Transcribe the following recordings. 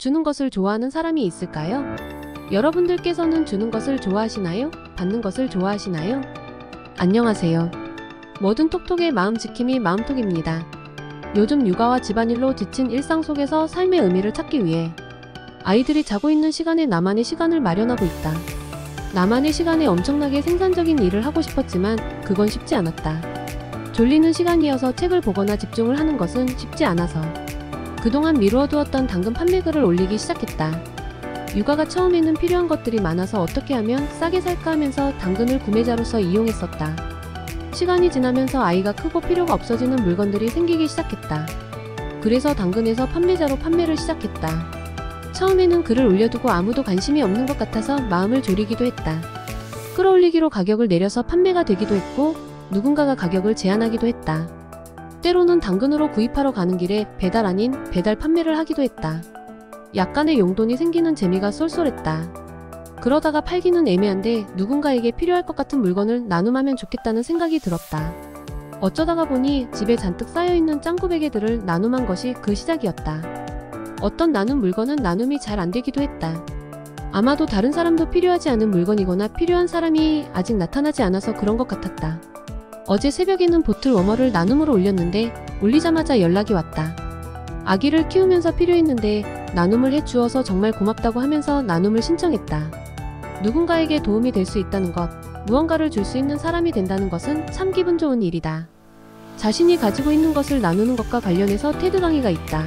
주는 것을 좋아하는 사람이 있을까요? 여러분들께서는 주는 것을 좋아하시나요? 받는 것을 좋아하시나요? 안녕하세요. 뭐든 톡톡의 마음지킴이 마음톡입니다. 요즘 육아와 집안일로 지친 일상 속에서 삶의 의미를 찾기 위해 아이들이 자고 있는 시간에 나만의 시간을 마련하고 있다. 나만의 시간에 엄청나게 생산적인 일을 하고 싶었지만 그건 쉽지 않았다. 졸리는 시간이어서 책을 보거나 집중을 하는 것은 쉽지 않아서 그동안 미루어두었던 당근 판매글을 올리기 시작했다. 육아가 처음에는 필요한 것들이 많아서 어떻게 하면 싸게 살까 하면서 당근을 구매자로서 이용했었다. 시간이 지나면서 아이가 크고 필요가 없어지는 물건들이 생기기 시작했다. 그래서 당근에서 판매자로 판매를 시작했다. 처음에는 글을 올려두고 아무도 관심이 없는 것 같아서 마음을 졸이기도 했다. 끌어올리기로 가격을 내려서 판매가 되기도 했고 누군가가 가격을 제한하기도 했다. 때로는 당근으로 구입하러 가는 길에 배달 아닌 배달 판매를 하기도 했다. 약간의 용돈이 생기는 재미가 쏠쏠했다. 그러다가 팔기는 애매한데 누군가에게 필요할 것 같은 물건을 나눔하면 좋겠다는 생각이 들었다. 어쩌다가 보니 집에 잔뜩 쌓여있는 짱구베개들을 나눔한 것이 그 시작이었다. 어떤 나눔 물건은 나눔이 잘 안되기도 했다. 아마도 다른 사람도 필요하지 않은 물건이거나 필요한 사람이 아직 나타나지 않아서 그런 것 같았다. 어제 새벽에는 보틀 워머를 나눔으로 올렸는데 올리자마자 연락이 왔다. 아기를 키우면서 필요했는데 나눔을 해주어서 정말 고맙다고 하면서 나눔을 신청했다. 누군가에게 도움이 될 수 있다는 것, 무언가를 줄 수 있는 사람이 된다는 것은 참 기분 좋은 일이다. 자신이 가지고 있는 것을 나누는 것과 관련해서 테드 강의가 있다.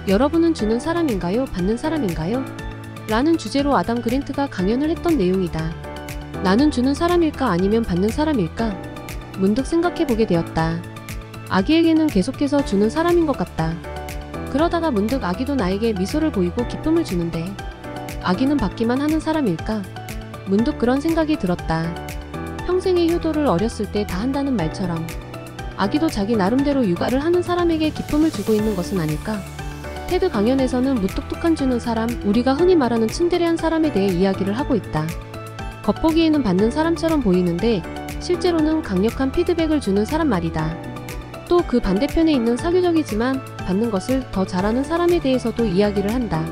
여러분은 주는 사람인가요? 받는 사람인가요? 라는 주제로 아담 그랜트가 강연을 했던 내용이다. 나는 주는 사람일까 아니면 받는 사람일까? 문득 생각해보게 되었다. 아기에게는 계속해서 주는 사람인 것 같다. 그러다가 문득 아기도 나에게 미소를 보이고 기쁨을 주는데 아기는 받기만 하는 사람일까? 문득 그런 생각이 들었다. 평생의 효도를 어렸을 때 다 한다는 말처럼 아기도 자기 나름대로 육아를 하는 사람에게 기쁨을 주고 있는 것은 아닐까? 테드 강연에서는 무뚝뚝한 주는 사람, 우리가 흔히 말하는 츤데레한 사람에 대해 이야기를 하고 있다. 겉보기에는 받는 사람처럼 보이는데 실제로는 강력한 피드백을 주는 사람 말이다. 또 그 반대편에 있는 사교적이지만 받는 것을 더 잘하는 사람에 대해서도 이야기를 한다.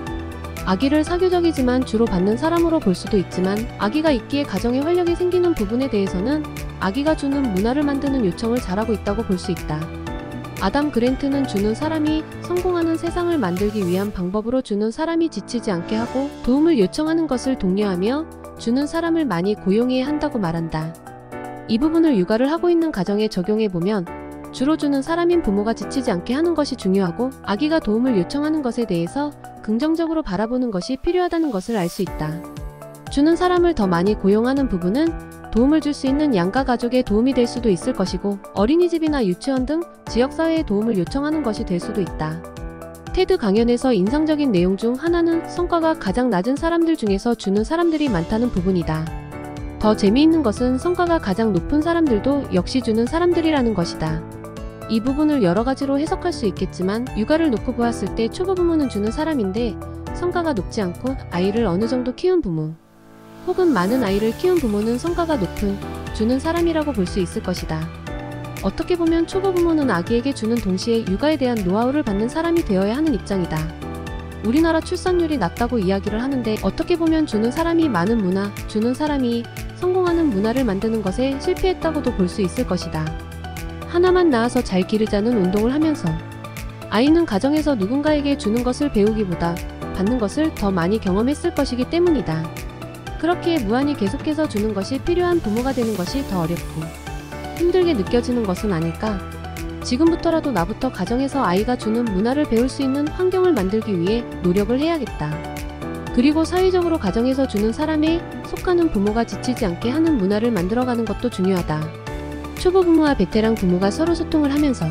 아기를 사교적이지만 주로 받는 사람으로 볼 수도 있지만 아기가 있기에 가정에 활력이 생기는 부분에 대해서는 아기가 주는 문화를 만드는 요청을 잘하고 있다고 볼 수 있다. 아담 그랜트는 주는 사람이 성공하는 세상을 만들기 위한 방법으로 주는 사람이 지치지 않게 하고 도움을 요청하는 것을 독려하며 주는 사람을 많이 고용해야 한다고 말한다. 이 부분을 육아를 하고 있는 가정에 적용해보면 주로 주는 사람인 부모가 지치지 않게 하는 것이 중요하고 아기가 도움을 요청하는 것에 대해서 긍정적으로 바라보는 것이 필요하다는 것을 알 수 있다. 주는 사람을 더 많이 고용하는 부분은 도움을 줄 수 있는 양가 가족에 도움이 될 수도 있을 것이고 어린이집이나 유치원 등 지역사회에 도움을 요청하는 것이 될 수도 있다. 테드 강연에서 인상적인 내용 중 하나는 성과가 가장 낮은 사람들 중에서 주는 사람들이 많다는 부분이다. 더 재미있는 것은 성과가 가장 높은 사람들도 역시 주는 사람들이라는 것이다. 이 부분을 여러 가지로 해석할 수 있겠지만 육아를 놓고 보았을 때 초보 부모는 주는 사람인데 성과가 높지 않고 아이를 어느 정도 키운 부모 혹은 많은 아이를 키운 부모는 성과가 높은 주는 사람이라고 볼 수 있을 것이다. 어떻게 보면 초보 부모는 아기에게 주는 동시에 육아에 대한 노하우를 받는 사람이 되어야 하는 입장이다. 우리나라 출산율이 낮다고 이야기를 하는데 어떻게 보면 주는 사람이 많은 문화, 주는 사람이 성공하는 문화를 만드는 것에 실패했다고도 볼 수 있을 것이다. 하나만 낳아서 잘 기르자는 운동을 하면서 아이는 가정에서 누군가에게 주는 것을 배우기보다 받는 것을 더 많이 경험했을 것이기 때문이다. 그렇기에 무한히 계속해서 주는 것이 필요한 부모가 되는 것이 더 어렵고 힘들게 느껴지는 것은 아닐까? 지금부터라도 나부터 가정에서 아이가 주는 문화를 배울 수 있는 환경을 만들기 위해 노력을 해야겠다. 그리고 사회적으로 가정에서 주는 사람에 속하는 부모가 지치지 않게 하는 문화를 만들어가는 것도 중요하다. 초보 부모와 베테랑 부모가 서로 소통을 하면서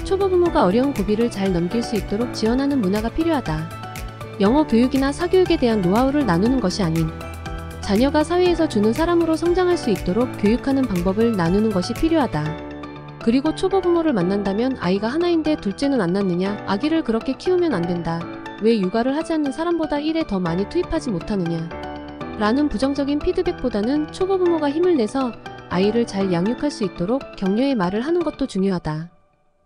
초보 부모가 어려운 고비를 잘 넘길 수 있도록 지원하는 문화가 필요하다. 영어 교육이나 사교육에 대한 노하우를 나누는 것이 아닌 자녀가 사회에서 주는 사람으로 성장할 수 있도록 교육하는 방법을 나누는 것이 필요하다. 그리고 초보 부모를 만난다면 아이가 하나인데 둘째는 안 낳느냐, 아기를 그렇게 키우면 안 된다, 왜 육아를 하지 않는 사람보다 일에 더 많이 투입하지 못하느냐 라는 부정적인 피드백보다는 초보 부모가 힘을 내서 아이를 잘 양육할 수 있도록 격려의 말을 하는 것도 중요하다.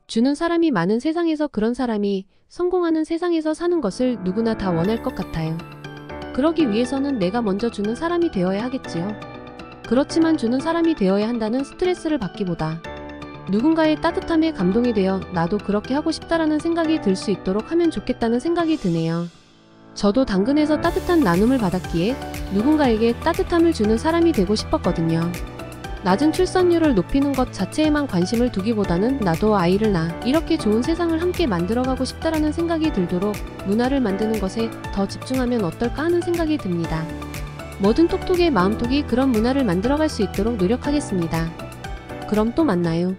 주는 사람이 많은 세상에서 그런 사람이 성공하는 세상에서 사는 것을 누구나 다 원할 것 같아요. 그러기 위해서는 내가 먼저 주는 사람이 되어야 하겠지요. 그렇지만 주는 사람이 되어야 한다는 스트레스를 받기보다 누군가의 따뜻함에 감동이 되어 나도 그렇게 하고 싶다라는 생각이 들 수 있도록 하면 좋겠다는 생각이 드네요. 저도 당근에서 따뜻한 나눔을 받았기에 누군가에게 따뜻함을 주는 사람이 되고 싶었거든요. 낮은 출산율을 높이는 것 자체에만 관심을 두기보다는 나도 아이를 낳아 이렇게 좋은 세상을 함께 만들어가고 싶다라는 생각이 들도록 문화를 만드는 것에 더 집중하면 어떨까 하는 생각이 듭니다. 뭐든 톡톡의 마음톡이 그런 문화를 만들어갈 수 있도록 노력하겠습니다. 그럼 또 만나요.